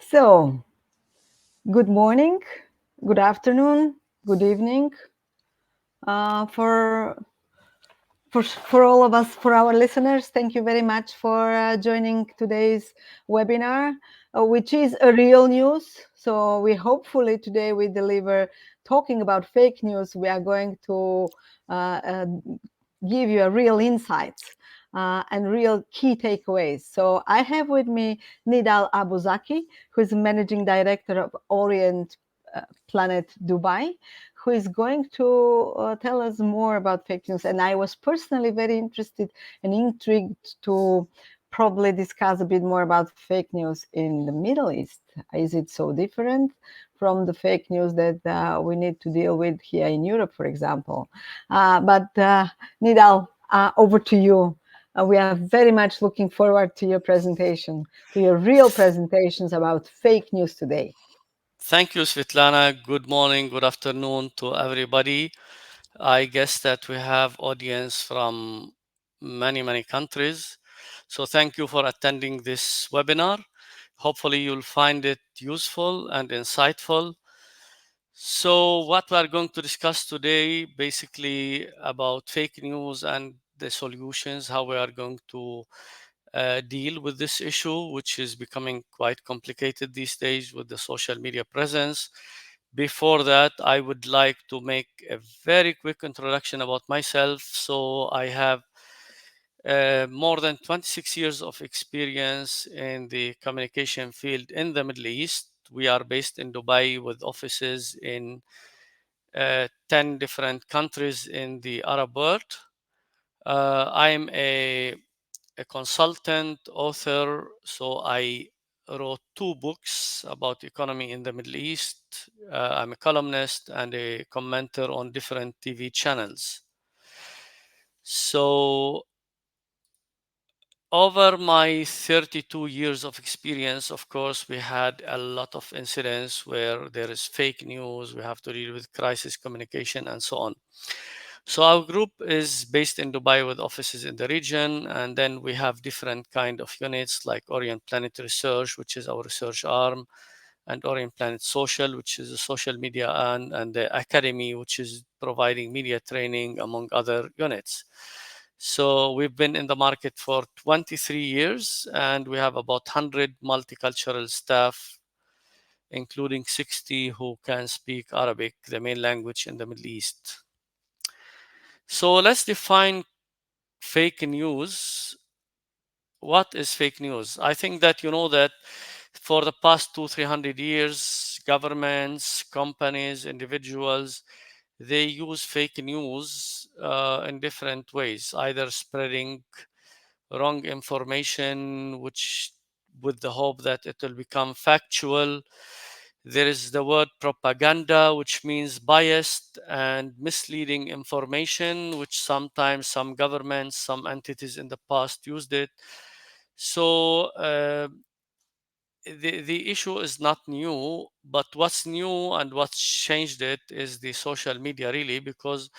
So, good morning, good afternoon, good evening for all of us, for our listeners. Thank you very much for joining today's webinar, which is a real news. So, we hopefully today we deliver talking about fake news. We are going to give you a real insights. And real key takeaways. So I have with me Nidal Abuzaki, who is managing director of Orient Planet Dubai, who is going to tell us more about fake news. And I was personally very interested and intrigued to probably discuss a bit more about fake news in the Middle East. Is it so different from the fake news that we need to deal with here in Europe, for example? But Nidal, over to you. We are very much looking forward to your presentation, to your real presentations about fake news today. Thank you, Svetlana. Good morning, good afternoon to everybody. I guess that we have audience from many countries. So thank you for attending this webinar. Hopefully you'll find it useful and insightful. So what we are going to discuss today, basically about fake news and the solutions, how we are going to deal with this issue, which is becoming quite complicated these days with the social media presence. Before that, I would like to make a very quick introduction about myself. So I have more than 26 years of experience in the communication field in the Middle East. We are based in Dubai with offices in 10 different countries in the Arab world. I'm a consultant, author, so I wrote 2 books about economy in the Middle East. I'm a columnist and a commenter on different TV channels. So over my 32 years of experience, of course, we had a lot of incidents where there is fake news, we have to deal with crisis communication and so on. So our group is based in Dubai with offices in the region, and then we have different kind of units like Orient Planet Research, which is our research arm, and Orient Planet Social, which is a social media and the academy, which is providing media training, among other units. So we've been in the market for 23 years, and we have about 100 multicultural staff, including 60 who can speak Arabic, the main language in the Middle East. So let's define fake news. What is fake news? I think that you know that for the past 200-300 years, governments, companies, individuals, they use fake news in different ways, either spreading wrong information, which with the hope that it will become factual. There is the word propaganda, which means biased and misleading information, which sometimes some governments, some entities in the past used it. So the issue is not new, but what's new and what's changed it is the social media, really, because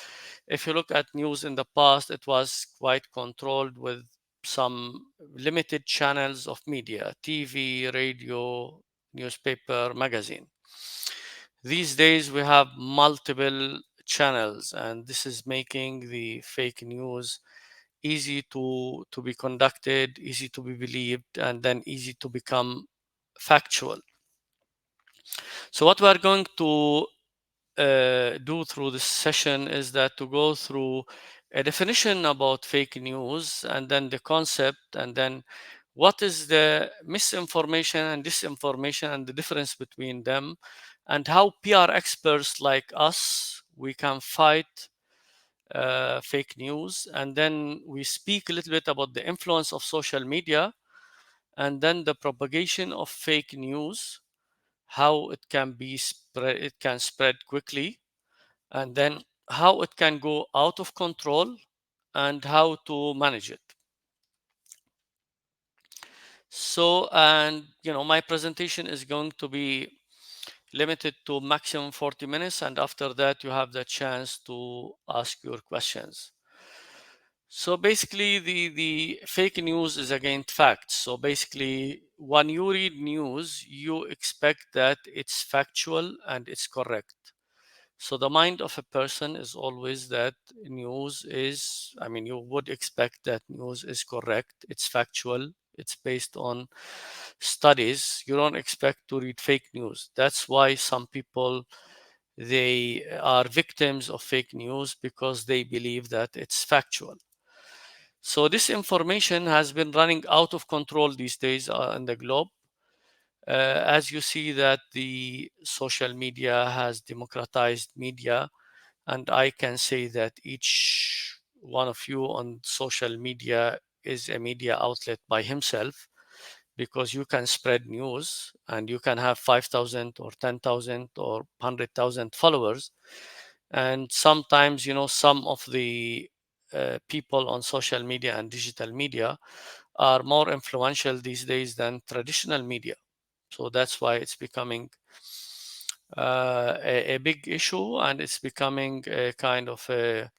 if you look at news in the past, it was quite controlled with some limited channels of media: TV, radio, newspaper, magazine. These days we have multiple channels, and this is making the fake news easy to be conducted, easy to be believed, and then easy to become factual. So what we are going to do through this session is that to go through a definition about fake news, and then the concept, and then what is the misinformation and disinformation and the difference between them, and how PR experts like us we can fight fake news. And then we speak a little bit about the influence of social media, and then the propagation of fake news, how it can be spread, it can spread quickly, and then how it can go out of control and how to manage it. So, and my presentation is going to be limited to maximum 40 minutes, and after that you have the chance to ask your questions. So basically, the fake news is against facts. So basically, when you read news, you expect that it's factual and it's correct. So the mind of a person is always that news is, I mean, you would expect that news is correct, it's factual, it's based on studies. You don't expect to read fake news. That's why some people, they are victims of fake news because they believe that it's factual. So this information has been running out of control these days in the globe. As you see that the social media has democratized media, and I can say that each one of you on social media is a media outlet by himself, because you can spread news and you can have 5,000 or 10,000 or 100,000 followers. And sometimes, some of the people on social media and digital media are more influential these days than traditional media. So that's why it's becoming a big issue, and it's becoming a kind of a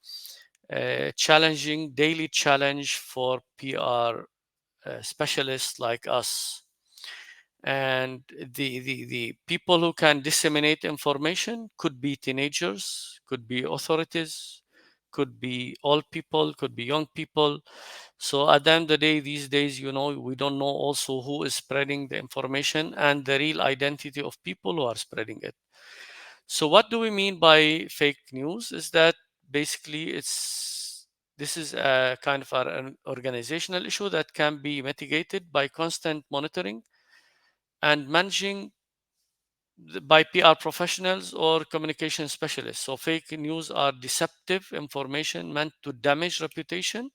challenging daily challenge for PR specialists like us. And the people who can disseminate information could be teenagers, could be authorities, could be old people, could be young people. So at the end of the day, these days, we don't know also who is spreading the information and the real identity of people who are spreading it. So what do we mean by fake news? Is that basically this is a kind of an organizational issue that can be mitigated by constant monitoring and managing by PR professionals or communication specialists. So fake news are deceptive information meant to damage reputation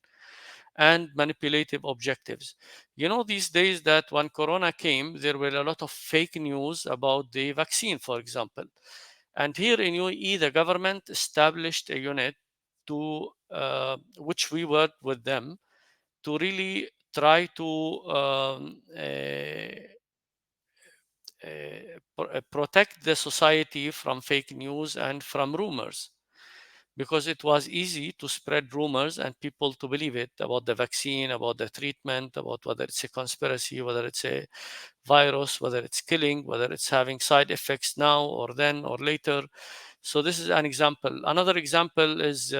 and manipulative objectives. These days that when Corona came, there were a lot of fake news about the vaccine, for example. And here in UAE, the government established a unit to which we worked with them to really try to protect the society from fake news and from rumors, because it was easy to spread rumors and people to believe it about the vaccine, about the treatment, about whether it's a conspiracy, whether it's a virus, whether it's killing, whether it's having side effects now or then or later. So this is an example. Another example is,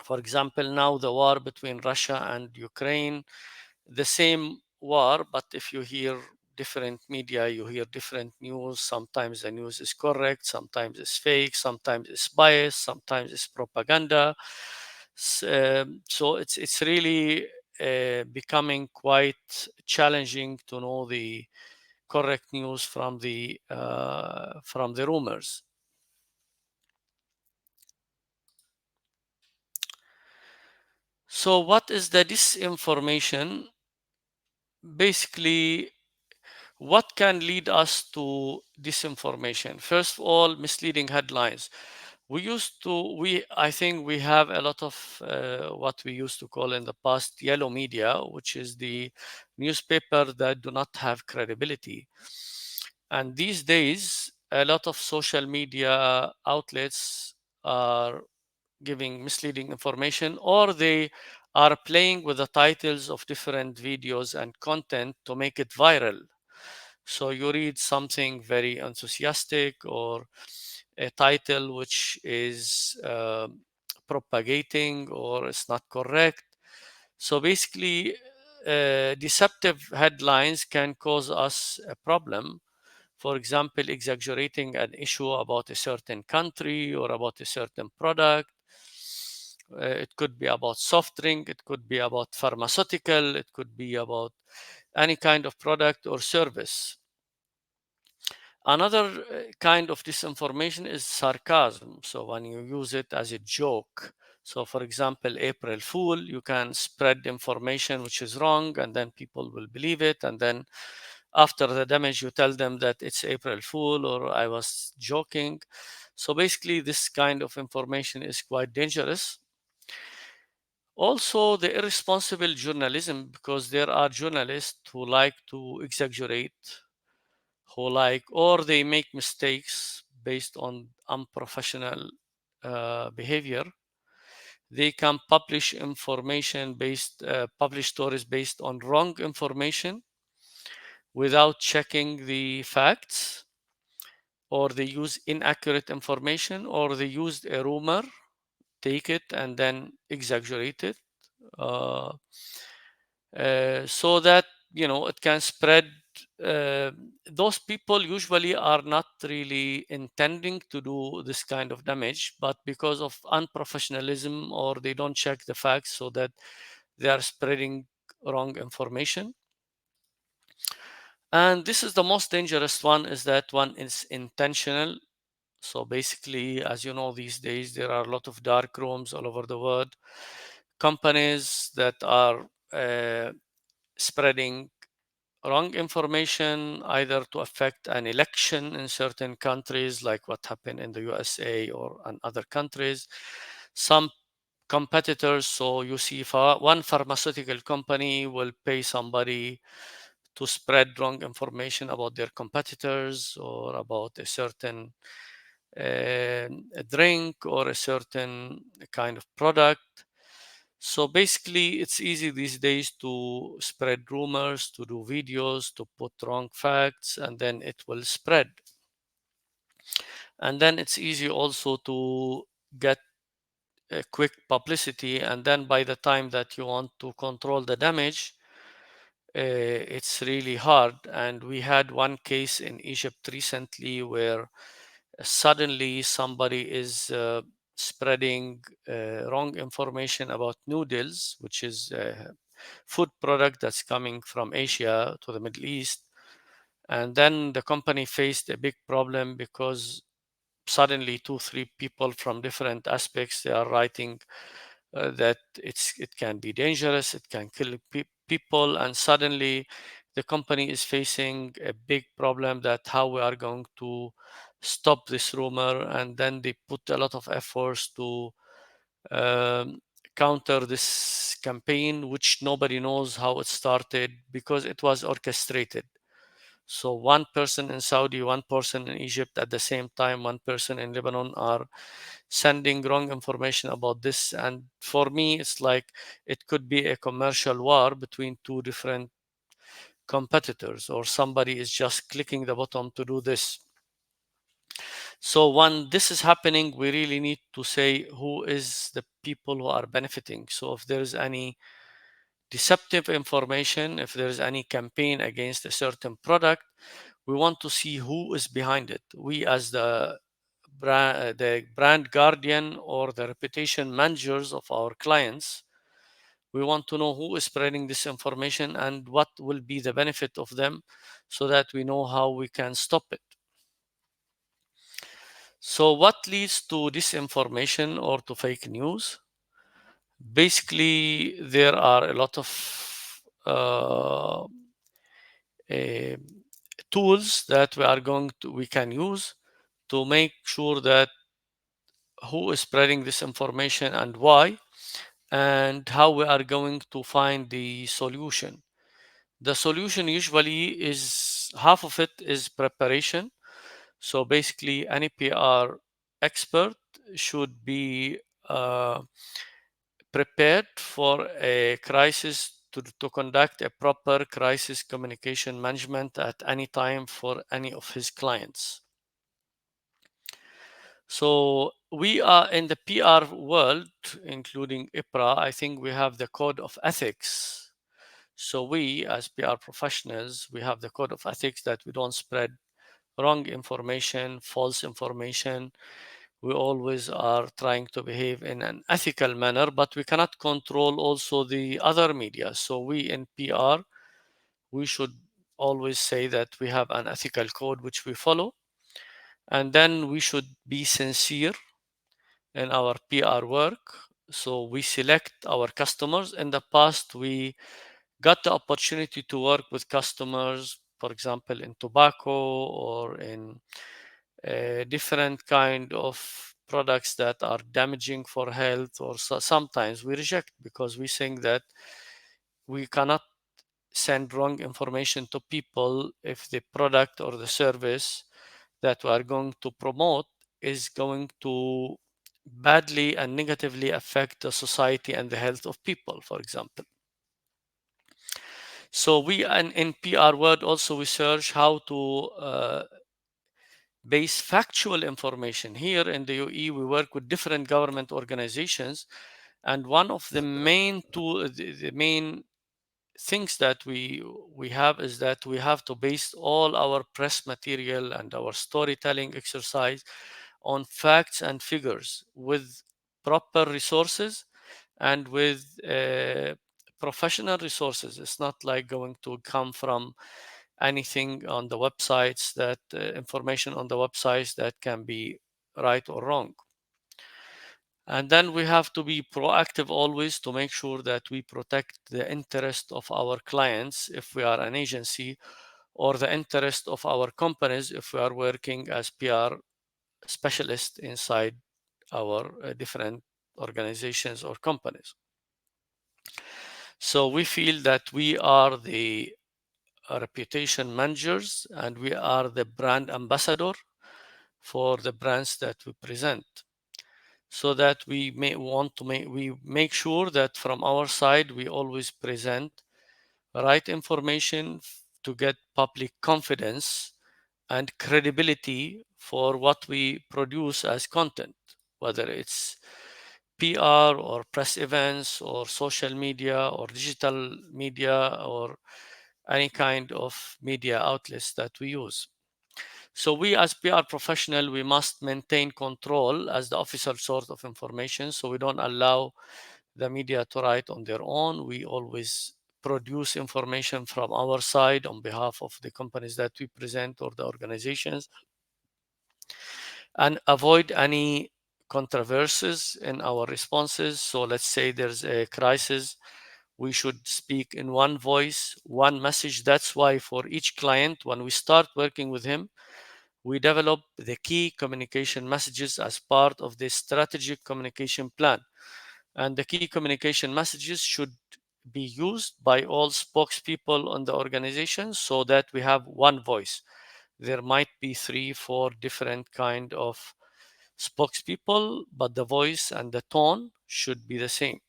for example, now the war between Russia and Ukraine, the same war, but if you hear different media, you hear different news. Sometimes the news is correct, sometimes it's fake, sometimes it's biased, sometimes it's propaganda. So it's really becoming quite challenging to know the correct news from the rumors. So what is the disinformation? Basically, what can lead us to disinformation? First of all, misleading headlines. I think we have a lot of what we used to call in the past yellow media, which is the newspaper that do not have credibility. And these days, a lot of social media outlets are giving misleading information, or they are playing with the titles of different videos and content to make it viral. So you read something very enthusiastic or a title which is propagating or it's not correct. So basically, deceptive headlines can cause us a problem. For example, exaggerating an issue about a certain country or about a certain product. It could be about soft drink, it could be about pharmaceutical, it could be about any kind of product or service. Another kind of disinformation is sarcasm. So when you use it as a joke. So for example, April Fool, you can spread information which is wrong and then people will believe it. And then after the damage, you tell them that it's April Fool or I was joking. So basically, this kind of information is quite dangerous. Also, the irresponsible journalism, because there are journalists who like to exaggerate, or they make mistakes based on unprofessional behavior. They can publish information based, publish stories based on wrong information without checking the facts, or they use inaccurate information, or they used a rumor, take it and then exaggerate it, uh, so that it can spread. uh, those people usually are not really intending to do this kind of damage, but because of unprofessionalism, or they don't check the facts, so that they are spreading wrong information. And this is the most dangerous one, is that one is intentional. So basically, as you know, these days there are a lot of dark rooms all over the world, companies that are spreading wrong information, either to affect an election in certain countries, like what happened in the USA or in other countries. Some competitors, so you see one pharmaceutical company will pay somebody to spread wrong information about their competitors, or about a certain a drink, or a certain kind of product. So basically, it's easy these days to spread rumors, to do videos, to put wrong facts, and then it will spread. And then it's easy also to get a quick publicity. And then by the time that you want to control the damage, it's really hard. And we had one case in Egypt recently where suddenly somebody is spreading wrong information about noodles, which is a food product that's coming from Asia to the Middle East. And then the company faced a big problem, because suddenly two, three people from different aspects, they are writing that it can be dangerous, it can kill people, and suddenly the company is facing a big problem, that how we are going to stop this rumor. And then they put a lot of efforts to um, counter this campaign, which nobody knows how it started, because it was orchestrated. So one person in Saudi, one person in Egypt at the same time, one person in Lebanon are sending wrong information about this. And for me, it's like it could be a commercial war between two different competitors, or somebody is just clicking the button to do this. So when this is happening, we really need to say who is the people who are benefiting. So if there's any deceptive information, if there's any campaign against a certain product, we want to see who is behind it. We, as the brand guardian, or the reputation managers of our clients, we want to know who is spreading this information and what will be the benefit of them, so that we know how we can stop it. So what leads to disinformation or to fake news? Basically, there are a lot of uh, uh, tools that we can use to make sure that who is spreading this information and why, and how we are going to find the solution. The solution usually is half of it is preparation. So basically, any PR expert should be prepared for a crisis, to conduct a proper crisis communication management at any time for any of his clients. So we are in the PR world, including IPRA. I think we have the code of ethics. So we, as PR professionals, we have the code of ethics that we don't spread wrong information, false information. We always are trying to behave in an ethical manner, but we cannot control also the other media. So we in PR, we should always say that we have an ethical code which we follow, and then we should be sincere in our PR work. So we select our customers. In the past, we got the opportunity to work with customers, for example, in tobacco, or in different kind of products that are damaging for health, or sometimes we reject, because we think that we cannot send wrong information to people if the product or the service that we are going to promote is going to badly and negatively affect the society and the health of people, for example. So we in PR Word also we search how to base factual information. Here in the UAE, we work with different government organizations, and one of the main things that we have is that we have to base all our press material and our storytelling exercise on facts and figures with proper resources and with professional resources. It's not like going to come from anything on the websites that information on the websites that can be right or wrong. And then we have to be proactive always to make sure that we protect the interest of our clients if we are an agency, or the interest of our companies if we are working as PR specialists inside our different organizations or companies. So we feel that we are the reputation managers and we are the brand ambassador for the brands that we present, so that we may want to make sure that from our side we always present right information to get public confidence and credibility for what we produce as content, whether it's PR or press events or social media or digital media or any kind of media outlets that we use. So we as PR professional, we must maintain control as the official source of information. So we don't allow the media to write on their own. We always produce information from our side on behalf of the companies that we present or the organizations, and avoid any controversies in our responses. So let's say there's a crisis, we should speak in one voice, one message. That's why for each client, when we start working with him, we develop the key communication messages as part of the strategic communication plan. And the key communication messages should be used by all spokespeople on the organization so that we have one voice. There might be three, four different kind of spokespeople, but the voice and the tone should be the same.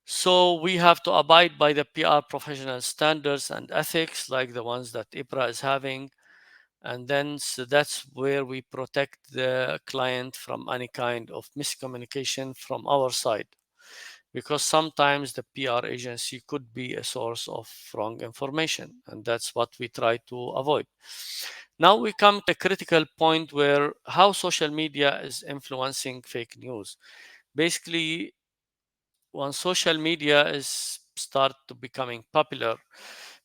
So we have to abide by the PR professional standards and ethics like the ones that IPRA is having. And then so that's where we protect the client from any kind of miscommunication from our side, because sometimes the PR agency could be a source of wrong information, and that's what we try to avoid. Now we come to a critical point where how social media is influencing fake news. Basically, when social media is start to becoming popular,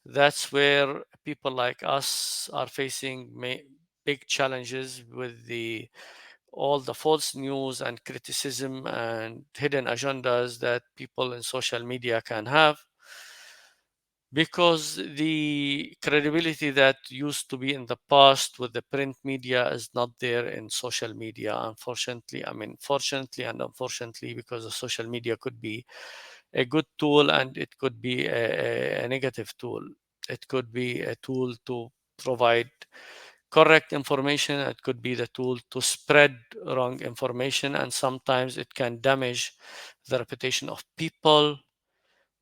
that's where people like us are facing big challenges with the all the false news and criticism and hidden agendas that people in social media can have, because the credibility that used to be in the past with the print media is not there in social media, unfortunately. I mean, fortunately and unfortunately, because the social media could be a good tool and it could be a negative tool. It could be a tool to provide correct information, it could be the tool to spread wrong information, and sometimes it can damage the reputation of people,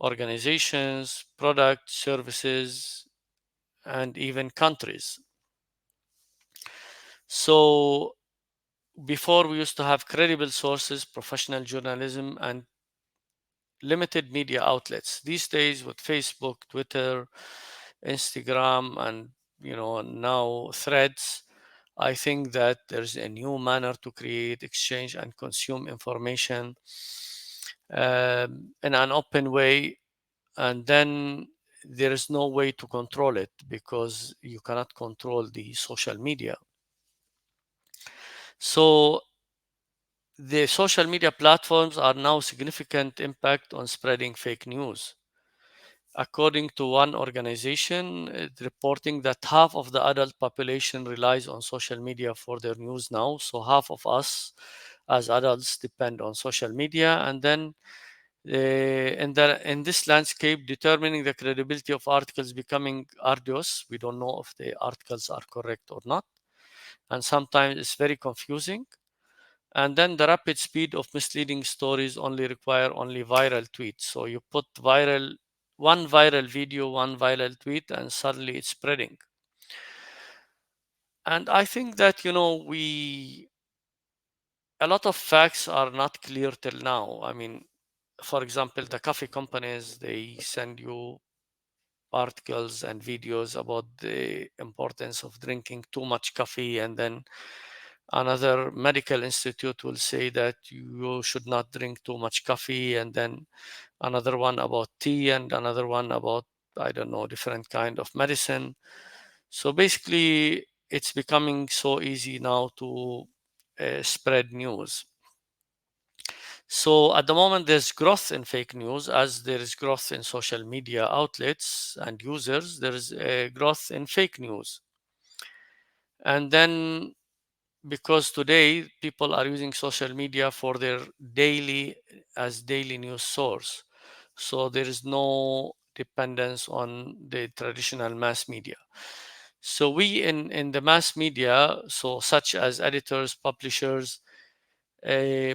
organizations, products, services, and even countries. So before we used to have credible sources, professional journalism, and limited media outlets. These days with Facebook, Twitter, Instagram, and now Threads, I think that there's a new manner to create, exchange, and consume information in an open way, and then there is no way to control it because you cannot control the social media. So the social media platforms are now significant impact on spreading fake news. According to one organization, reporting that half of the adult population relies on social media for their news now. So half of us as adults depend on social media, and then in this landscape, determining the credibility of articles becoming arduous. We don't know if the articles are correct or not, and sometimes it's very confusing. And then the rapid speed of misleading stories only require only viral tweets. So you put one viral video, one viral tweet, and suddenly it's spreading. And I think that, a lot of facts are not clear till now. I mean, for example, the coffee companies, they send you articles and videos about the importance of drinking too much coffee, and then another medical institute will say that you should not drink too much coffee, and then another one about tea, and another one about, I don't know, different kind of medicine. So basically it's becoming so easy now to spread news. So at the moment, there's growth in fake news as there is growth in social media outlets and users. There is a growth in fake news. And then, because today people are using social media for their daily news source, so there is no dependence on the traditional mass media. So we in the mass media, so such as editors, publishers, uh,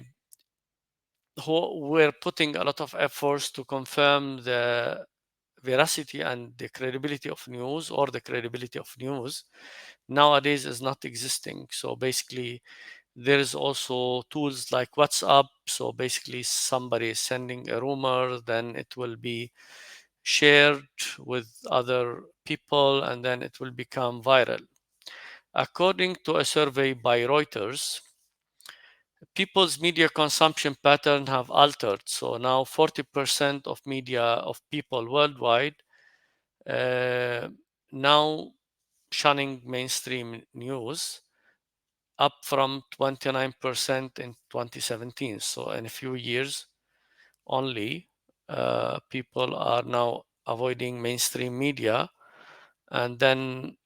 who were putting a lot of efforts to confirm the veracity and the credibility of news, or the credibility of news nowadays is not existing. So basically there is also tools like WhatsApp. So basically somebody is sending a rumor, then it will be shared with other people, and then it will become viral. According to a survey by Reuters, people's media consumption pattern have altered. So now 40% of media of people worldwide uh, now shunning mainstream news, up from 29% in 2017. So in a few years only, people are now avoiding mainstream media. And then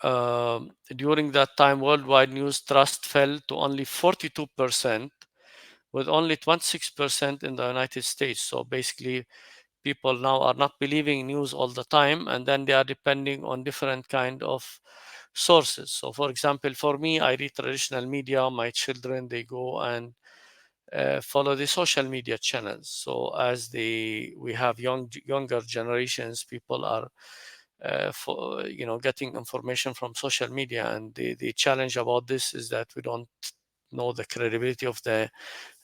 during that time, worldwide news trust fell to only 42%, with only 26% in the United States. So basically, people now are not believing news all the time, and then they are depending on different kind of sources. So for example, for me, I read traditional media. My children, they go and follow the social media channels. So as we have younger generations, people are getting information from social media, and the challenge about this is that we don't know the credibility of the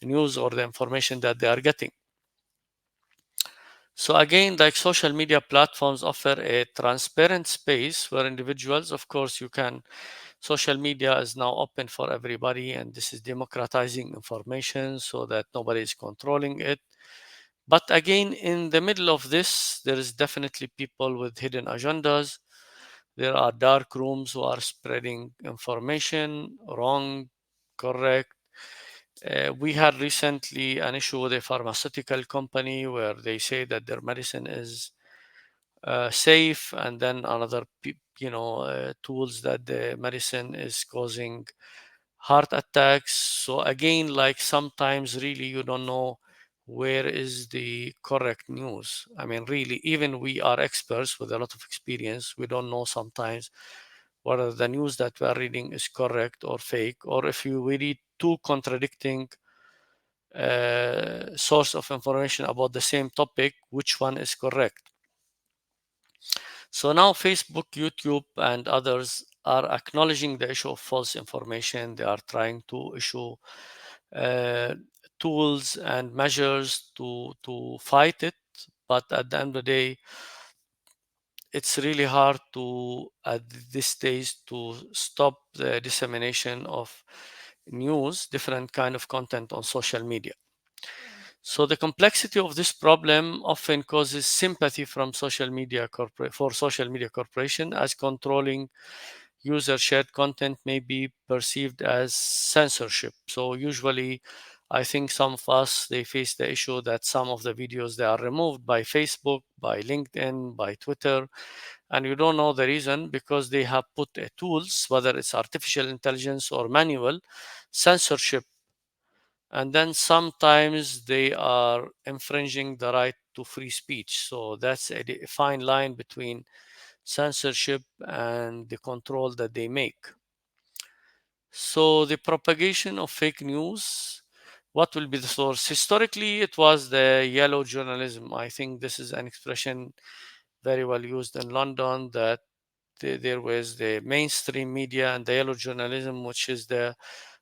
news or the information that they are getting. So again, like, social media platforms offer a transparent space where individuals, of course, social media is now open for everybody, and this is democratizing information so that nobody is controlling it. But again, in the middle of this, there is definitely people with hidden agendas. There are dark rooms who are spreading information, wrong, correct. We had recently an issue with a pharmaceutical company where they say that their medicine is safe, and then another, tools that the medicine is causing heart attacks. So again, like, sometimes really you don't know where is the correct news. I mean, really, even we are experts with a lot of experience, we don't know sometimes whether the news that we are reading is correct or fake, or if we read two contradicting source of information about the same topic, which one is correct. So now Facebook, YouTube, and others are acknowledging the issue of false information. They are trying to issue uh, tools and measures to fight it. But at the end of the day, it's really hard to, at this stage, to stop the dissemination of news, different kind of content on social media. So the complexity of this problem often causes sympathy from for social media corporation, as controlling user shared content may be perceived as censorship. So usually, I think some of us, they face the issue that some of the videos, they are removed by Facebook, by LinkedIn, by Twitter, and you don't know the reason, because they have put a tools, whether it's artificial intelligence or manual censorship, and then sometimes they are infringing the right to free speech. So that's a fine line between censorship and the control that they make. So the propagation of fake news, what will be the source? Historically, it was the yellow journalism. I think this is an expression very well used in London, that there was the mainstream media and the yellow journalism, which is the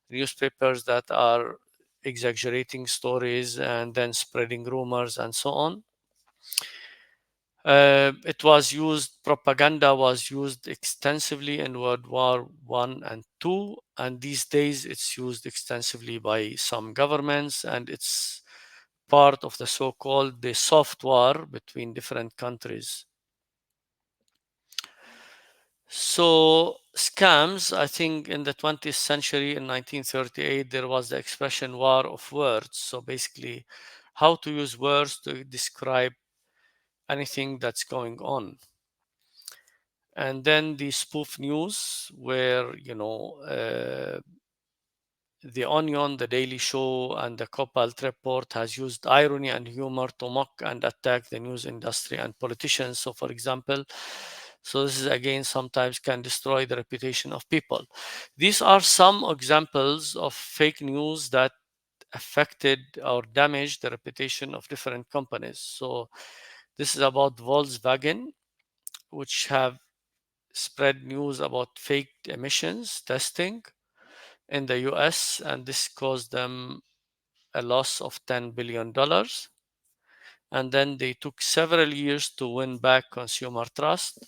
newspapers that are exaggerating stories and then spreading rumors and so on. It was used, propaganda was used extensively in World War One and Two, and these days it's used extensively by some governments, and it's part of the so-called the soft war between different countries. So scams, I think in the 20th century, in 1938, there was the expression war of words. So basically, how to use words to describe anything that's going on. And then the spoof news, where the Onion, the Daily Show, and the Copalt Report has used irony and humor to mock and attack the news industry and politicians. So, for example, so this is again sometimes can destroy the reputation of people. These are some examples of fake news that affected or damaged the reputation of different companies. So, this is about Volkswagen, which have spread news about fake emissions testing in the US, and this caused them a loss of $10 billion. And then they took several years to win back consumer trust.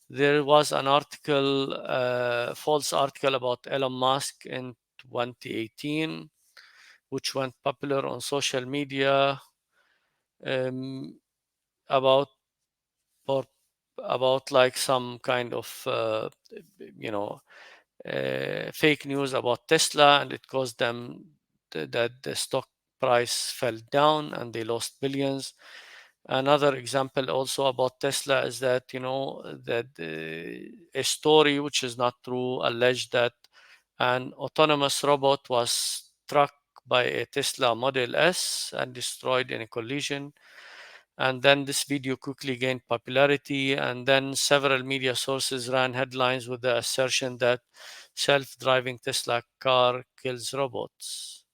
There was an article, false article about Elon Musk in 2018, which went popular on social media, um, about or about like some kind of you know fake news about Tesla, and it caused them that the stock price fell down and they lost billions. Another example also about Tesla is that that a story which is not true alleged that an autonomous robot was struck by a Tesla Model S and destroyed in a collision. And then this video quickly gained popularity, and then several media sources ran headlines with the assertion that self-driving Tesla car kills robots.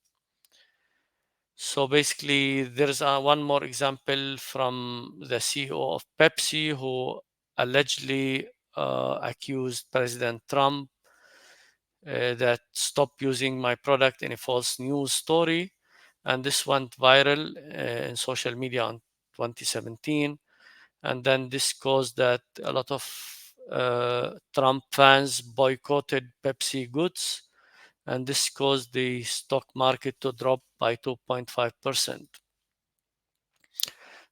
So basically, there's one more example from the CEO of Pepsi, who allegedly accused President Trump that stop using my product in a false news story. And this went viral in social media in 2017. And then this caused that a lot of Trump fans boycotted Pepsi goods, and this caused the stock market to drop by 2.5%.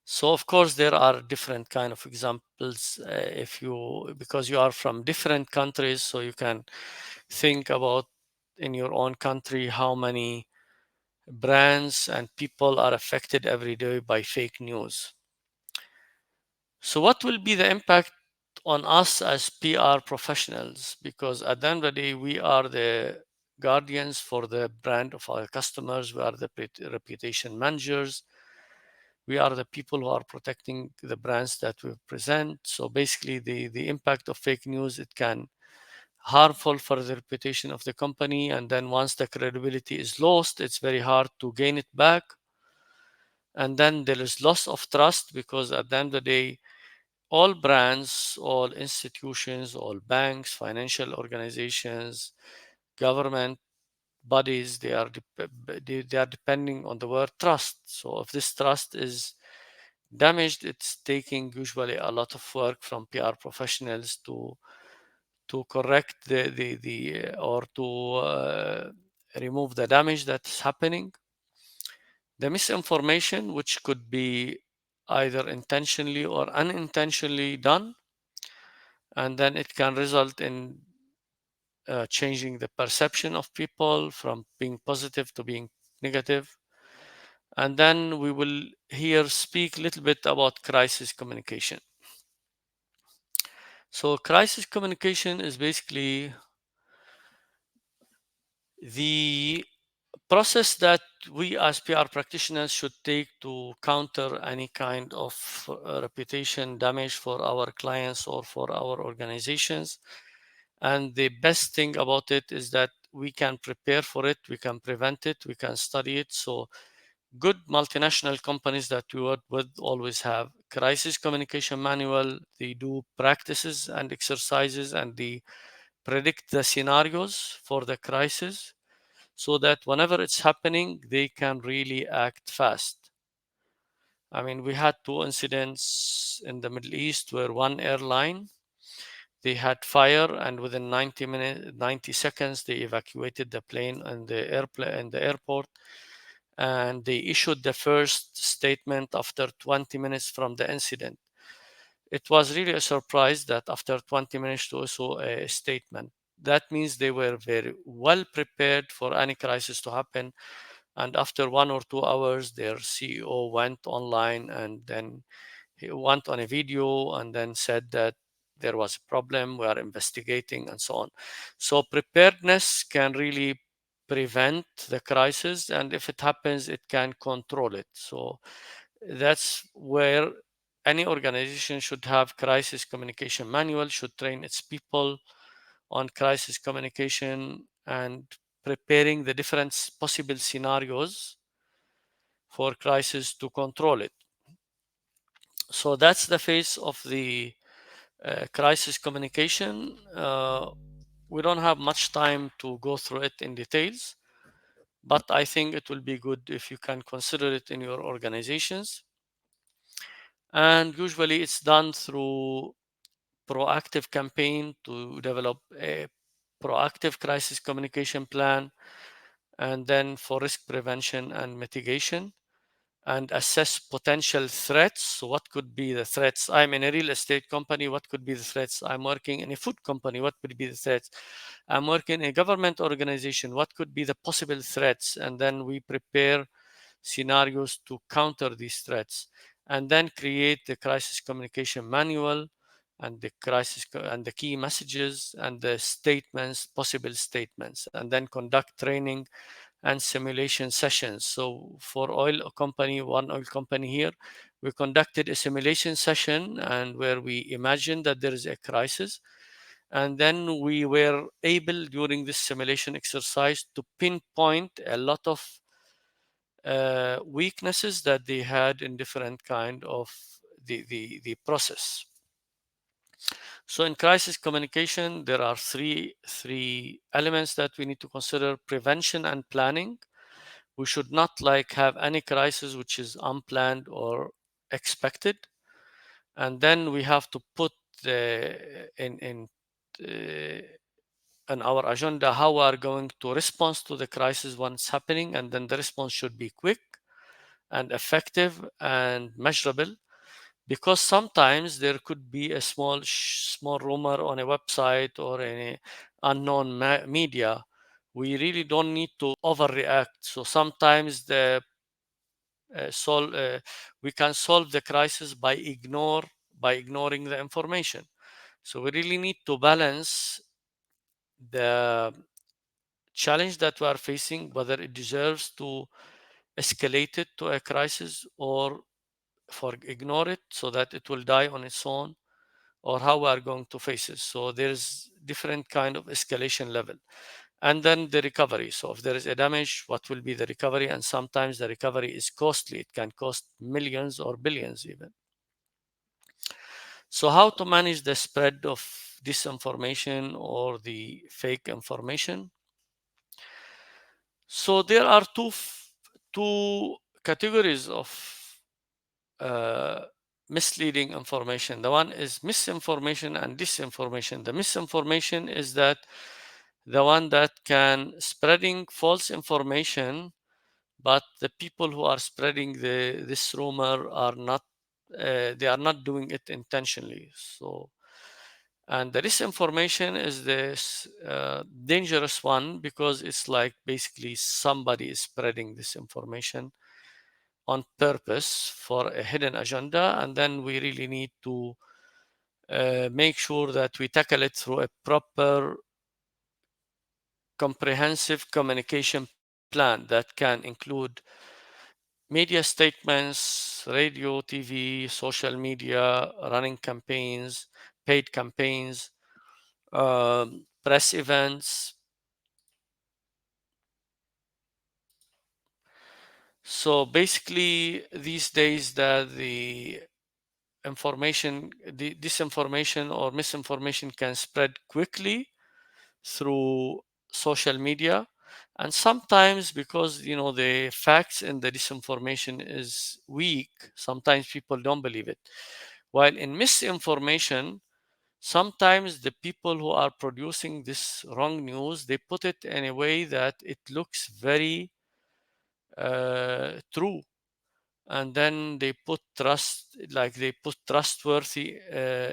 So of course there are different kind of examples, if you because you are from different countries, so you can think about in your own country how many brands and people are affected every day by fake news. So what will be the impact on us as PR professionals? Because at the end of the day, we are the guardians for the brand of our customers. We are the reputation managers. We are the people who are protecting the brands that we present. So basically, the impact of fake news, it can harmful for the reputation of the company. And then once the credibility is lost, it's very hard to gain it back. And then there is loss of trust, because at the end of the day, all brands, all institutions, all banks, financial organizations, government bodies, they are depending on the word trust. So if this trust is damaged, it's taking usually a lot of work from PR professionals to correct the or to remove the damage that's happening. The misinformation, which could be either intentionally or unintentionally done, and then it can result in changing the perception of people from being positive to being negative. And then we will here speak a little bit about crisis communication. So crisis communication is basically the process that we as PR practitioners should take to counter any kind of reputation damage for our clients or for our organizations. And the best thing about it is that we can prepare for it, we can prevent it, we can study it. So good multinational companies that we work with always have crisis communication manual. They do practices and exercises, and they predict the scenarios for the crisis so that whenever it's happening, they can really act fast. I mean, we had two incidents in the Middle East where one airline, they had fire, and within 90 seconds, they evacuated the plane and the airplane and the airport, and they issued the first statement after 20 minutes from the incident. It was really a surprise that after 20 minutes to issue a statement. That means they were very well prepared for any crisis to happen. And after 1 or 2 hours, their CEO went online, and then he went on a video and then said that there was a problem, we are investigating, and so on. So preparedness can really prevent the crisis, and if it happens, it can control it. So that's where any organization should have crisis communication manual, should train its people on crisis communication and preparing the different possible scenarios for crisis to control it. So that's the phase of the crisis communication. We don't have much time to go through it in details, but I think it will be good if you can consider it in your organizations. And usually it's done through proactive campaign to develop a proactive crisis communication plan, and then for risk prevention and mitigation, and assess potential threats. So what could be the threats? I'm in a real estate company. What could be the threats? I'm working in a food company. What could be the threats? I'm working in a government organization. What could be the possible threats? And then we prepare scenarios to counter these threats, and then create the crisis communication manual and the and the key messages and the statements, possible statements, and then conduct training and simulation sessions. So for one oil company here, we conducted a simulation session and where we imagined that there is a crisis. And then we were able during this simulation exercise to pinpoint a lot of weaknesses that they had in different kind of the process. So in crisis communication, there are three elements that we need to consider: prevention and planning. We should not like have any crisis which is unplanned or expected. And then we have to put uh, in our agenda how we are going to respond to the crisis once happening, and then the response should be quick and effective and measurable, because sometimes there could be a small rumor on a website or in a unknown media. We really don't need to overreact. So sometimes we can solve the crisis by ignoring the information. So we really need to balance the challenge that we are facing, whether it deserves to escalate it to a crisis or for ignore it so that it will die on its own, or how we are going to face it. So there's different kind of escalation level. And then the recovery. So if there is a damage, what will be the recovery? And sometimes the recovery is costly. It can cost millions or billions even. So how to manage the spread of disinformation or the fake information? So there are two categories of uh, misleading information. The one is misinformation and disinformation. The misinformation is that the one that can spreading false information, but the people who are spreading this rumor are not they are not doing it intentionally. So, and the disinformation is this dangerous one, because it's like basically somebody is spreading this information on purpose for a hidden agenda, and then we really need to make sure that we tackle it through a proper comprehensive communication plan that can include media statements, radio, TV, social media, running campaigns, paid campaigns, press events, So basically, these days that the information, the disinformation or misinformation can spread quickly through social media, and sometimes because the facts in the disinformation is weak, sometimes people don't believe it. While in misinformation, sometimes the people who are producing this wrong news, they put it in a way that it looks very true, and then they put trustworthy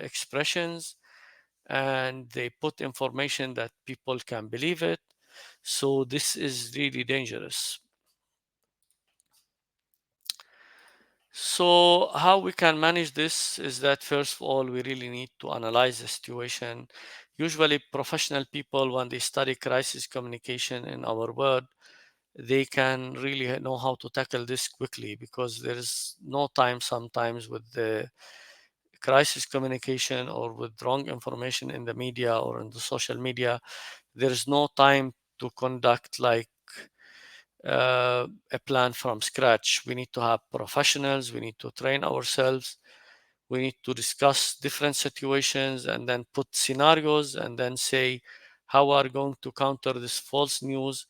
expressions, and they put information that people can believe it. So this is really dangerous. So how we can manage this is that, first of all, we really need to analyze the situation. Usually professional people, when they study crisis communication in our world, they can really know how to tackle this quickly, because there is no time sometimes with the crisis communication or with wrong information in the media or in the social media. There is no time to conduct a plan from scratch. We need to have professionals, we need to train ourselves, we need to discuss different situations and then put scenarios and then say how we are going to counter this false news.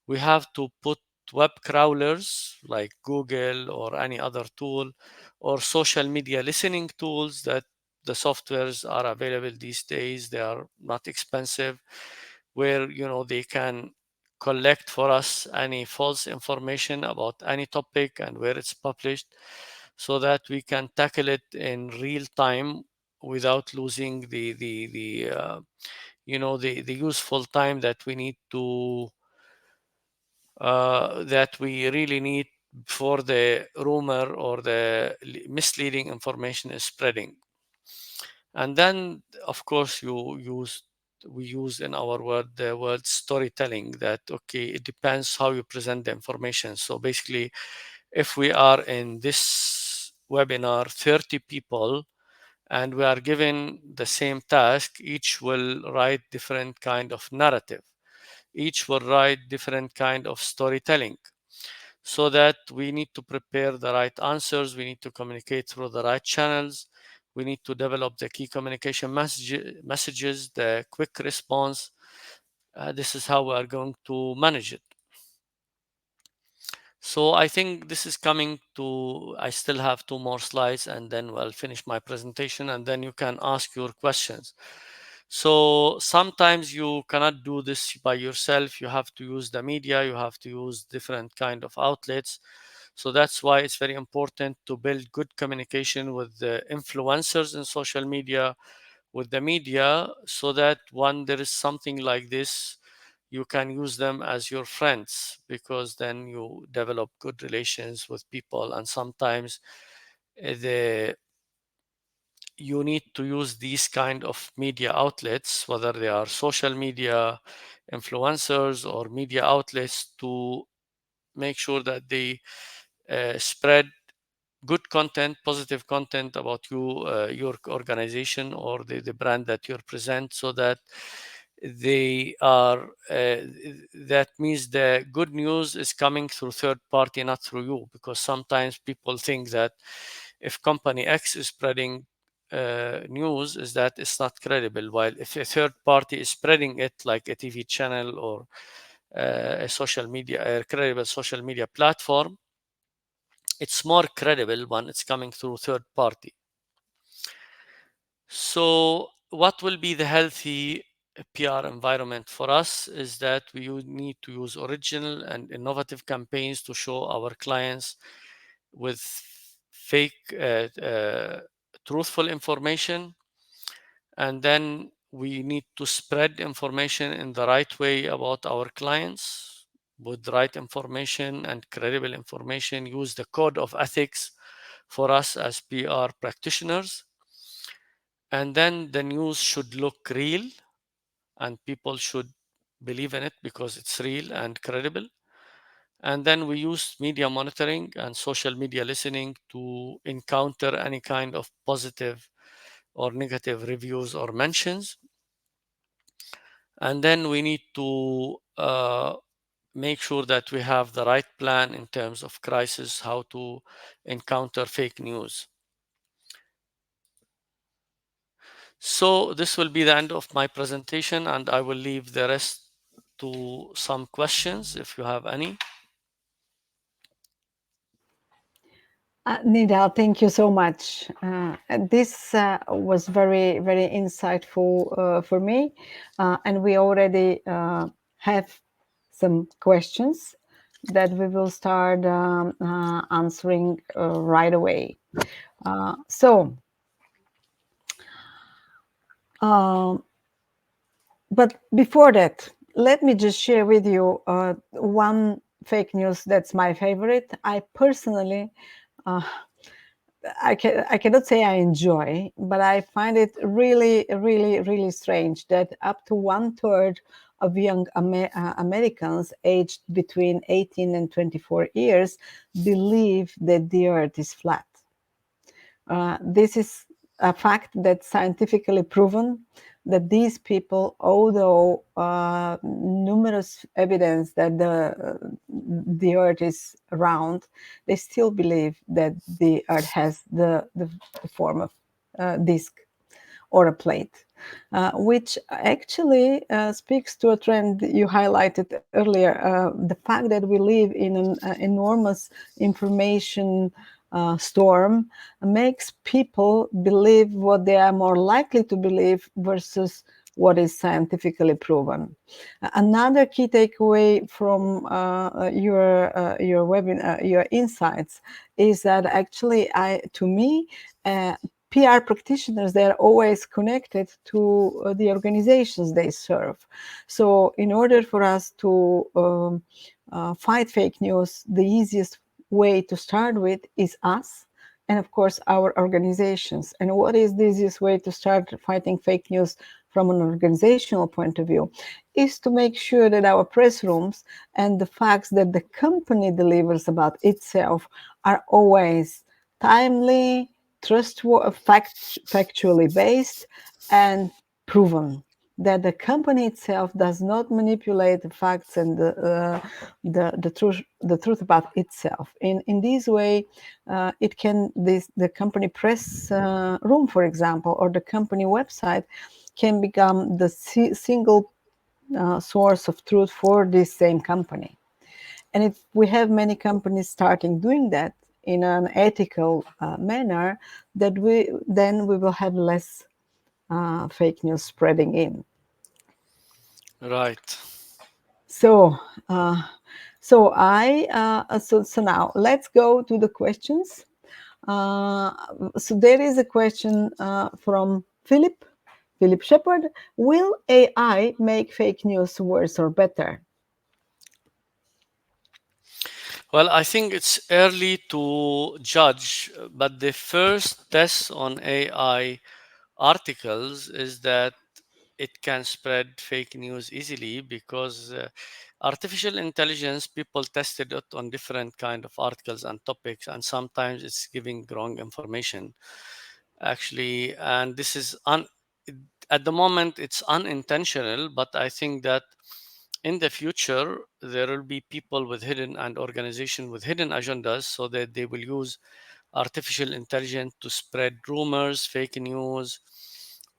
We have to put web crawlers like Google or any other tool, or social media listening tools that the softwares are available these days. They are not expensive, where they can collect for us any false information about any topic and where it's published, so that we can tackle it in real time without losing the useful time that we need to that we really need before the rumor or the misleading information is spreading. And then, of course, we use in our word the word storytelling, that okay, it depends how you present the information. So basically, if we are in this webinar 30 people and we are given the same task, each will write different kind of narrative, each will write different kind of storytelling, so that we need to prepare the right answers, we need to communicate through the right channels, we need to develop the key communication messages, the quick response. This is how we are going to manage it. So I think this is coming to, I still have two more slides and then I'll finish my presentation and then you can ask your questions. So sometimes you cannot do this by yourself. You have to use the media, you have to use different kind of outlets. So that's why it's very important to build good communication with the influencers in social media, with the media, so that when there is something like this, you can use them as your friends, because then you develop good relations with people. And sometimes the you need to use these kind of media outlets, whether they are social media influencers or media outlets, to make sure that they spread good content, positive content about you, your organization, or the brand that you present, so that they are that means the good news is coming through third party, not through you, because sometimes people think that if company X is spreading news, is that it's not credible, while if a third party is spreading it, like a TV channel or a credible social media platform, it's more credible when it's coming through third party. So what will be the healthy PR environment for us is that we need to use original and innovative campaigns to show our clients with fake truthful information. And then we need to spread information in the right way about our clients with the right information and credible information. Use the code of ethics for us as PR practitioners. And then the news should look real and people should believe in it because it's real and credible. And then we use media monitoring and social media listening to encounter any kind of positive or negative reviews or mentions. And then we need to make sure that we have the right plan in terms of crisis, how to encounter fake news. So this will be the end of my presentation, and I will leave the rest to some questions if you have any. Nidal, thank you so much. And this was very, very insightful for me. And we already have some questions that we will start answering right away. So, um, but before that, let me just share with you one fake news that's my favorite. I personally uh, I cannot say I enjoy, but I find it really, really, really strange that up to one third of young Americans aged between 18 and 24 years believe that the earth is flat. This is a fact that's scientifically proven that these people, although numerous evidence that the earth is round, they still believe that the earth has the form of disc or a plate, which actually speaks to a trend you highlighted earlier, the fact that we live in an enormous information storm makes people believe what they are more likely to believe versus what is scientifically proven. Another key takeaway from your webinar, your insights, is that actually, to me, PR practitioners, they're always connected to the organizations they serve. So in order for us to fight fake news, the easiest way to start with is us and of course our organizations. And what is the easiest way to start fighting fake news from an organizational point of view is to make sure that our press rooms and the facts that the company delivers about itself are always timely, trustworthy, factually based, and proven. That the company itself does not manipulate the facts and the truth about itself. In this way, it can the company press room, for example, or the company website can become the single source of truth for this same company. And if we have many companies starting doing that in an ethical manner, that we will have less fake news spreading in. Right. So, so now let's go to the questions. Uh, so there is a question from Philip Shepard. Will AI make fake news worse or better? Well, I think it's early to judge, but the first test on AI articles is that it can spread fake news easily because artificial intelligence, people tested it on different kind of articles and topics, and sometimes it's giving wrong information actually. And this is at the moment it's unintentional, but I think that in the future there will be people with hidden and organization with hidden agendas, so that they will use artificial intelligence to spread rumors, fake news,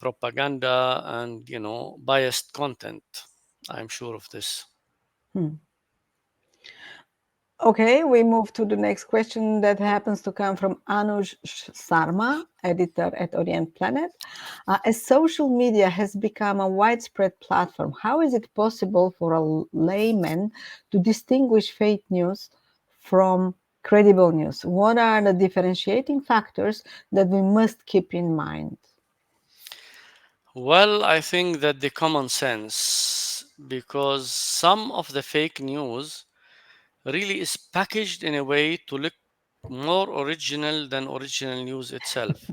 propaganda, and biased content. I'm sure of this. Hmm. Okay, we move to the next question that happens to come from Anuj Sarma, editor at Orient Planet. As social media has become a widespread platform, how is it possible for a layman to distinguish fake news from credible news? What are the differentiating factors that we must keep in mind? Well, I think that the common sense, because some of the fake news really is packaged in a way to look more original than original news itself.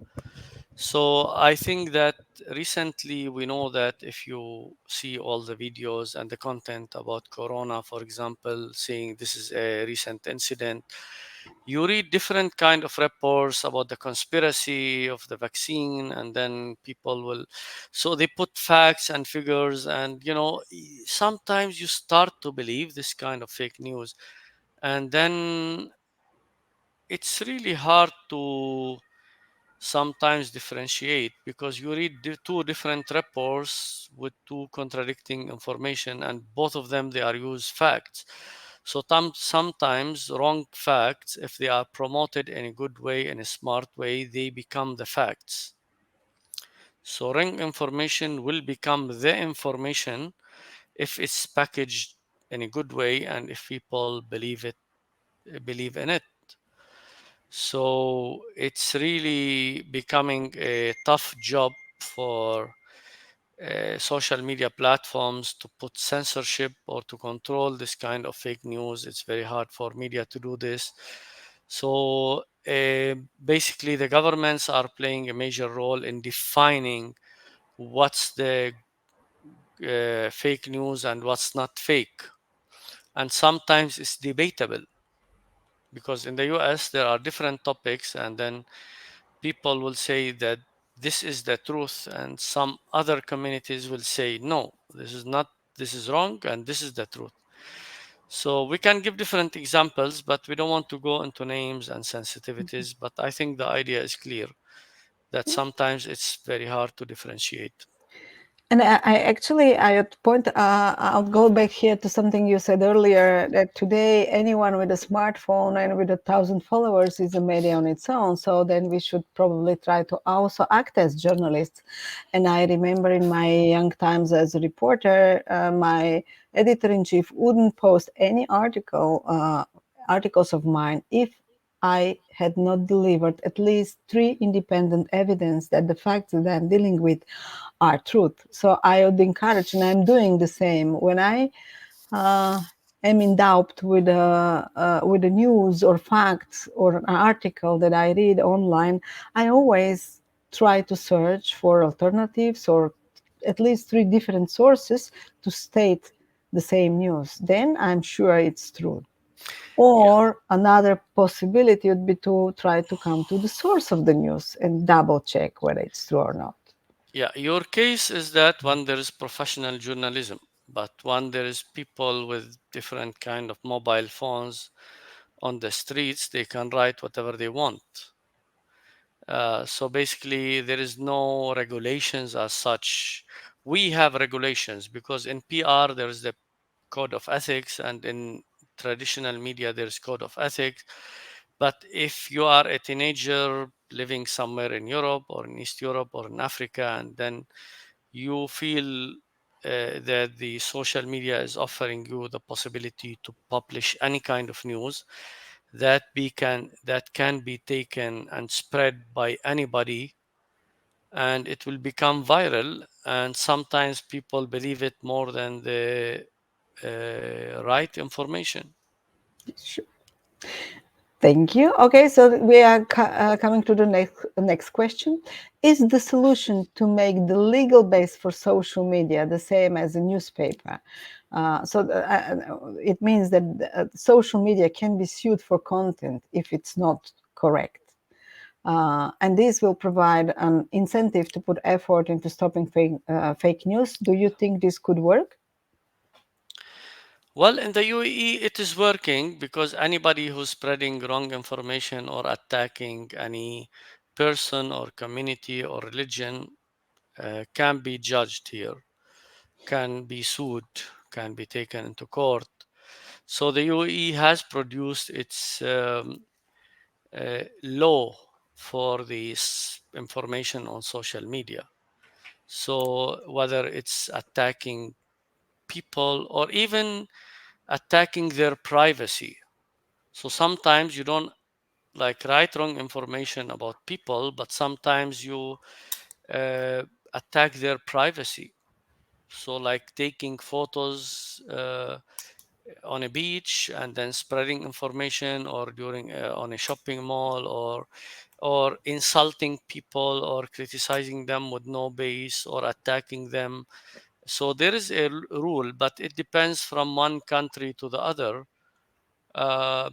So I think that recently we know that if you see all the videos and the content about Corona, for example, saying this is a recent incident, You read different kind of reports about the conspiracy of the vaccine, and then people will, so they put facts and figures, and sometimes you start to believe this kind of fake news, and then it's really hard to sometimes differentiate, because you read two different reports with two contradicting information, and both of them they are used facts. So sometimes wrong facts, if they are promoted in a good way, in a smart way, they become the facts. So wrong information will become the information if it's packaged in a good way, and if people believe in it. So it's really becoming a tough job for social media platforms to put censorship or to control this kind of fake news. It's very hard for media to do this. So basically, the governments are playing a major role in defining what's the fake news and what's not fake. And sometimes it's debatable, because in the US there are different topics, and then people will say that this is the truth, and some other communities will say no, this is not, this is wrong, and this is the truth. So we can give different examples, but we don't want to go into names and sensitivities. But I think the idea is clear, that sometimes it's very hard to differentiate. And I would point, I'll go back here to something you said earlier, that today anyone with a smartphone and with 1,000 followers is a media on its own. So then we should probably try to also act as journalists. And I remember in my young times as a reporter, my editor-in-chief wouldn't post any articles of mine if I had not delivered at least 3 independent evidence that the facts that I'm dealing with are truth. So I would encourage, and I'm doing the same when I uh, am in doubt with the news or facts or an article that I read online. I always try to search for alternatives or at least 3 different sources to state the same news. Then I'm sure it's true. Yeah, Or another possibility would be to try to come to the source of the news and double check whether it's true or not. yeah. Your case is that when there is professional journalism, but when there is people with different kind of mobile phones on the streets, they can write whatever they want. So basically, there is no regulations as such. We have regulations because in PR there is the code of ethics, and in traditional media there's code of ethics. But if you are a teenager living somewhere in Europe or in East Europe or in Africa, and then you feel that the social media is offering you the possibility to publish any kind of news that can be taken and spread by anybody, and it will become viral, and sometimes people believe it more than the right information. Sure. Thank you. Okay, so we are coming to the next question. Is the solution to make the legal base for social media the same as a newspaper? It means that social media can be sued for content if it's not correct. And this will provide an incentive to put effort into stopping fake news. Do you think this could work? Well, in the UAE, it is working because anybody who's spreading wrong information or attacking any person or community or religion can be judged here, can be sued, can be taken into court. So the UAE has produced its law for this information on social media. So whether it's attacking people or even attacking their privacy. So sometimes you don't like write wrong information about people, but sometimes you uh, attack their privacy. So like taking photos on a beach and then spreading information, or during on a shopping mall, or insulting people or criticizing them with no base or attacking them. So there is a rule, but it depends from one country to the other.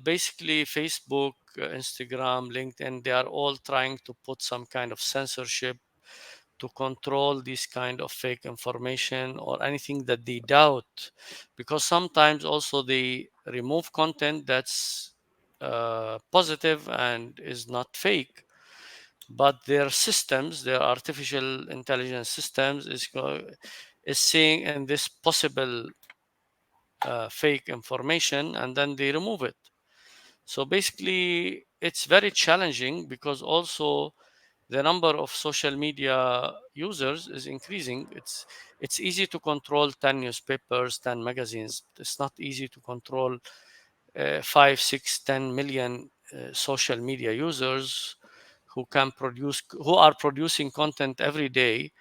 Basically, Facebook, Instagram, LinkedIn, they are all trying to put some kind of censorship to control this kind of fake information or anything that they doubt, because sometimes also they remove content that's positive and is not fake, but their systems, their artificial intelligence systems, is seeing in this possible fake information, and then they remove it. So basically, it's very challenging because also the number of social media users is increasing. It's easy to control 10 newspapers, 10 magazines. It's not easy to control 5, 6, 10 million social media users who are producing content every day.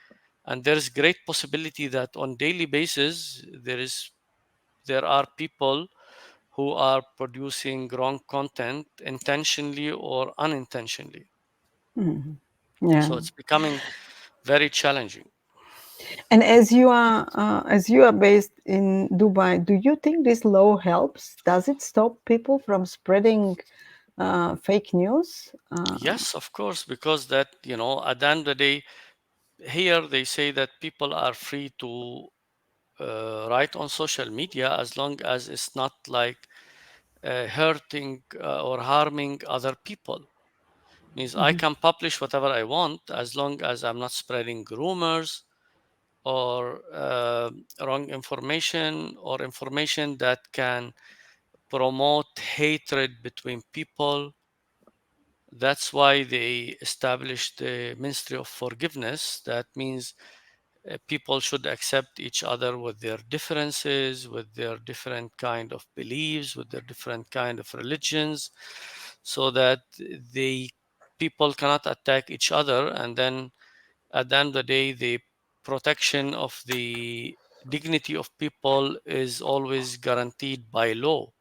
And there's great possibility that on daily basis there are people who are producing wrong content intentionally or unintentionally. Mhm. Yeah. So it's becoming very challenging. And as you are based in Dubai, do you think this law helps? Does it stop people from spreading fake news? Yes, of course, because that, at the end of the day, here they say that people are free to write on social media as long as it's not like hurting or harming other people. Means I Mhm. can publish whatever I want as long as I'm not spreading rumors or wrong information or information that can promote hatred between people. That's why they established the Ministry of Forgiveness. That means people should accept each other with their differences, with their different kind of beliefs, with their different kind of religions, so that they people cannot attack each other. And then at the end of the day, the protection of the dignity of people is always guaranteed by law. Mhm.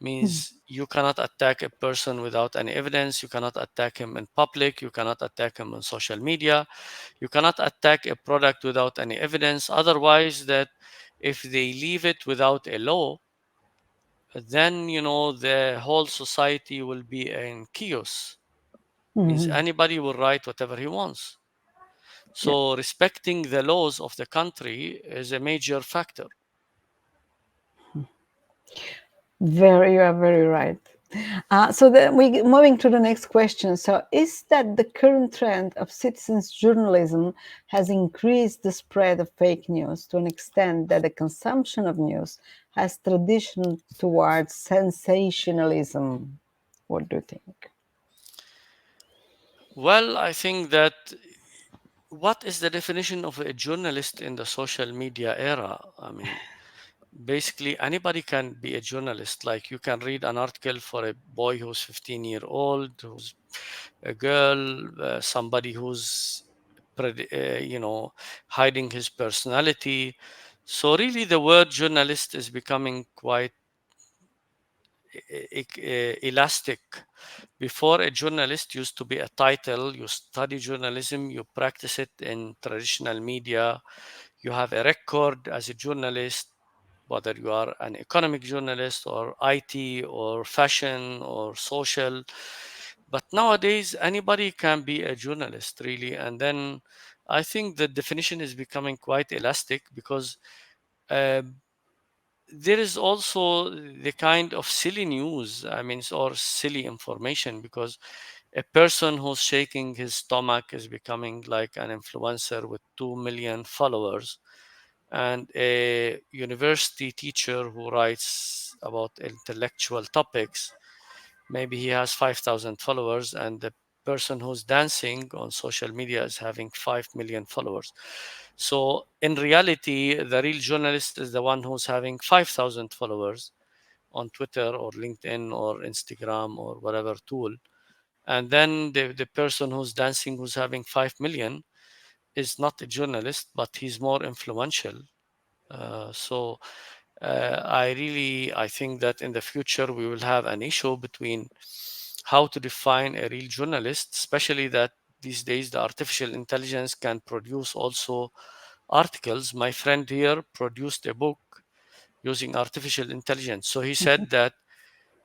Means you cannot attack a person without any evidence, you cannot attack him in public, you cannot attack him on social media, you cannot attack a product without any evidence. Otherwise, that if they leave it without a law, then the whole society will be in chaos. Means Mhm. anybody will write whatever he wants. Yeah. So respecting the laws of the country is a major factor. You are very right. So then we moving to the next question. So, is that the current trend of citizens journalism has increased the spread of fake news to an extent that the consumption of news has tradition towards sensationalism? What do you think? Well, I think that what is the definition of a journalist in the social media era? I mean, basically anybody can be a journalist. Like you can read an article for a boy who's 15-year-old, who's a girl, somebody who's hiding his personality. So really the word journalist is becoming quite elastic. Before, a journalist used to be a title. You study journalism, you practice it in traditional media, you have a record as a journalist, whether you are an economic journalist or IT or fashion or social. But nowadays, anybody can be a journalist, really. And then I think the definition is becoming quite elastic because uh, there is also the kind of silly news, I mean, or silly information, because a person who's shaking his stomach is becoming like an influencer with 2 million followers, and a university teacher who writes about intellectual topics, maybe he has 5,000 followers, and the person who's dancing on social media is having 5 million followers. So in reality, the real journalist is the one who's having 5,000 followers on Twitter or LinkedIn or Instagram or whatever tool. And then the person who's dancing, who's having 5 million, is not a journalist, but he's more influential. I think that in the future we will have an issue between how to define a real journalist, especially that these days the artificial intelligence can produce also articles. My friend here produced a book using artificial intelligence. So he Mhm. said that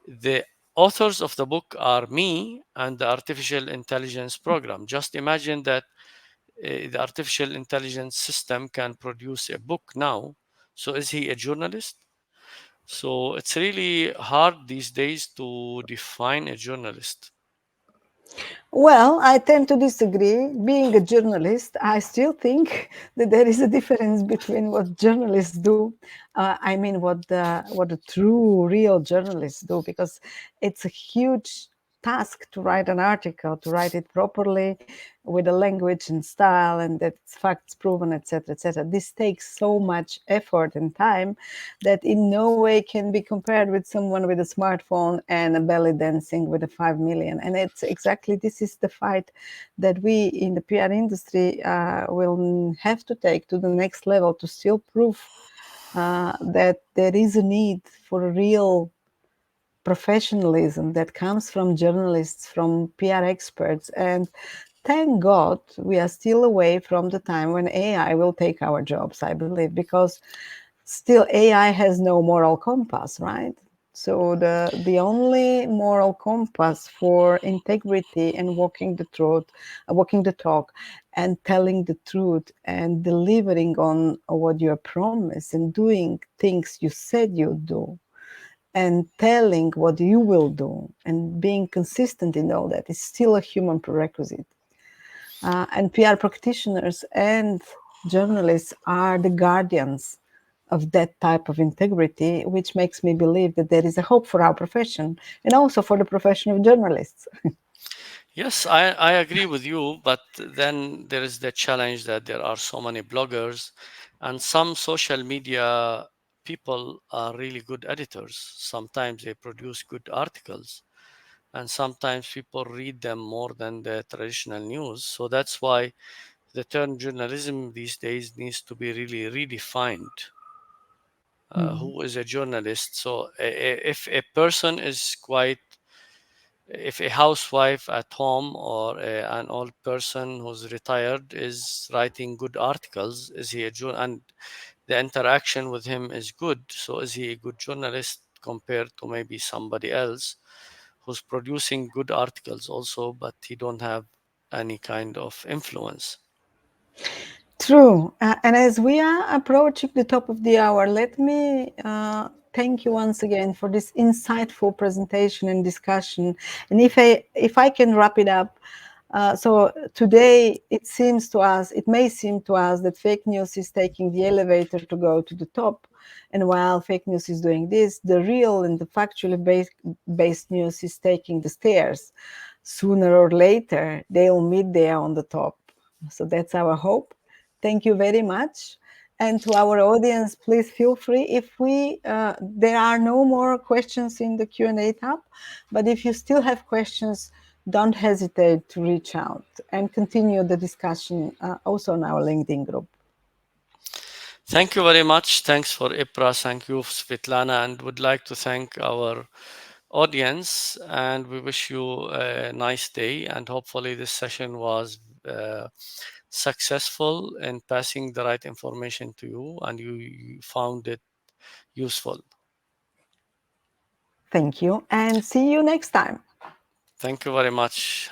The authors of the book are me and the artificial intelligence program. Just imagine that the artificial intelligence system can produce a book now. So is he a journalist? So it's really hard these days to define a journalist. Well, I tend to disagree. Being a journalist, I still think that there is a difference between what journalists do. I mean, what the true, real journalists do, because it's a huge task to write an article, to write it properly, with a language and style, and that's facts proven, etc., etc. This takes so much effort and time that in no way can be compared with someone with a smartphone and a belly dancing with a 5 million. And it's exactly this is the fight that we in the PR industry will have to take to the next level to still prove that there is a need for a real professionalism that comes from journalists, from PR experts. And thank God we are still away from the time when AI will take our jobs, I believe, because still AI has no moral compass, right? So the only moral compass for integrity and walking the truth, walking the talk, and telling the truth and delivering on what you promised and doing things you said you'd do and telling what you will do and being consistent in all that is still a human prerequisite. And PR practitioners and journalists are the guardians of that type of integrity, which makes me believe that there is a hope for our profession and also for the profession of journalists. Yes, I agree with you, but then there is the challenge that there are so many bloggers and some social media people are really good editors. Sometimes they produce good articles and sometimes people read them more than the traditional news. So that's why the term journalism these days needs to be really redefined. Mm. Who is a journalist? So if a person is quite if a housewife at home or an old person who's retired is writing good articles, is he and the interaction with him is good, so is he a good journalist compared to maybe somebody else who's producing good articles also, but he don't have any kind of influence? True. And as we are approaching the top of the hour, let me thank you once again for this insightful presentation and discussion. And if I can wrap it up, so today it may seem to us that fake news is taking the elevator to go to the top. And while fake news is doing this, the real and the factually based news is taking the stairs. Sooner or later, they'll meet there on the top. So that's our hope. Thank you very much. And to our audience, please feel free. If there are no more questions in the Q&A tab, but if you still have questions, don't hesitate to reach out and continue the discussion also on our LinkedIn group. Thank you very much. Thanks for IPRA. Thank you, Svetlana, and would like to thank our audience. And we wish you a nice day. And hopefully, this session was successful in passing the right information to you and you found it useful. Thank you and see you next time. Thank you very much.